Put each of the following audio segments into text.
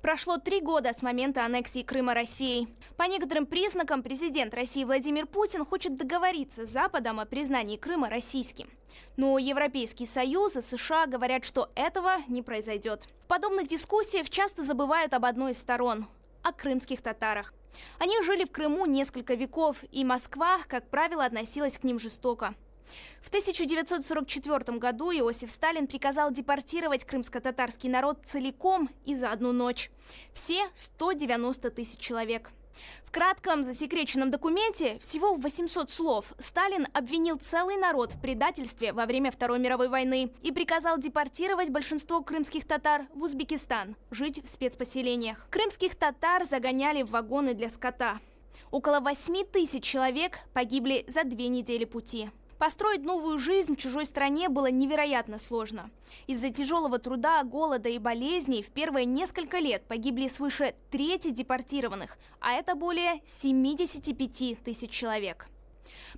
Прошло 3 года с момента аннексии Крыма Россией. По некоторым признакам президент России Владимир Путин хочет договориться с Западом о признании Крыма российским. Но Европейский Союз и США говорят, что этого не произойдет. В подобных дискуссиях часто забывают об одной из сторон – о крымских татарах. Они жили в Крыму несколько веков, и Москва, как правило, относилась к ним жестоко. В 1944 году Иосиф Сталин приказал депортировать крымско-татарский народ целиком и за одну ночь. Все 190 тысяч человек. В кратком засекреченном документе, всего в 800 слов, Сталин обвинил целый народ в предательстве во время Второй мировой войны и приказал депортировать большинство крымских татар в Узбекистан, жить в спецпоселениях. Крымских татар загоняли в вагоны для скота. Около 8 тысяч человек погибли за 2 недели пути. Построить новую жизнь в чужой стране было невероятно сложно. Из-за тяжелого труда, голода и болезней в первые несколько лет погибли свыше трети депортированных, а это более 75 тысяч человек.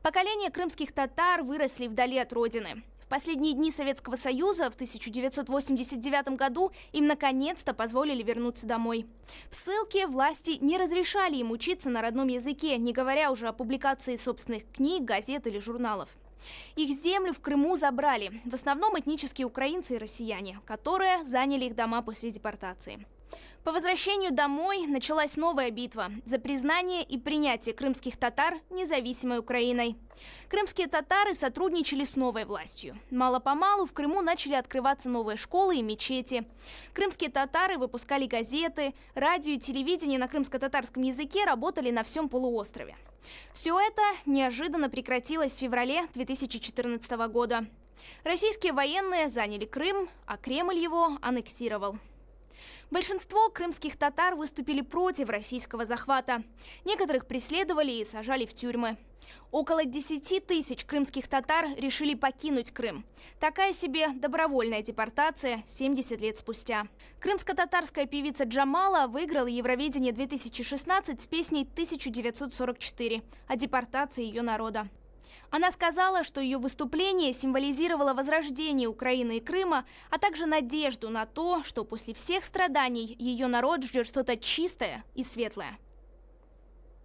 Поколения крымских татар выросли вдали от родины. В последние дни Советского Союза в 1989 году им наконец-то позволили вернуться домой. В ссылке власти не разрешали им учиться на родном языке, не говоря уже о публикации собственных книг, газет или журналов. Их землю в Крыму забрали, в основном этнические украинцы и россияне, которые заняли их дома после депортации. По возвращению домой началась новая битва за признание и принятие крымских татар независимой Украиной. Крымские татары сотрудничали с новой властью. Мало-помалу в Крыму начали открываться новые школы и мечети. Крымские татары выпускали газеты, радио и телевидение на крымско-татарском языке работали на всем полуострове. Все это неожиданно прекратилось в феврале 2014 года. Российские военные заняли Крым, а Кремль его аннексировал. Большинство крымских татар выступили против российского захвата. Некоторых преследовали и сажали в тюрьмы. Около 10 тысяч крымских татар решили покинуть Крым. Такая себе добровольная депортация 70 лет спустя. Крымско-татарская певица Джамала выиграла Евровидение 2016 с песней 1944 о депортации ее народа. Она сказала, что ее выступление символизировало возрождение Украины и Крыма, а также надежду на то, что после всех страданий ее народ ждет что-то чистое и светлое.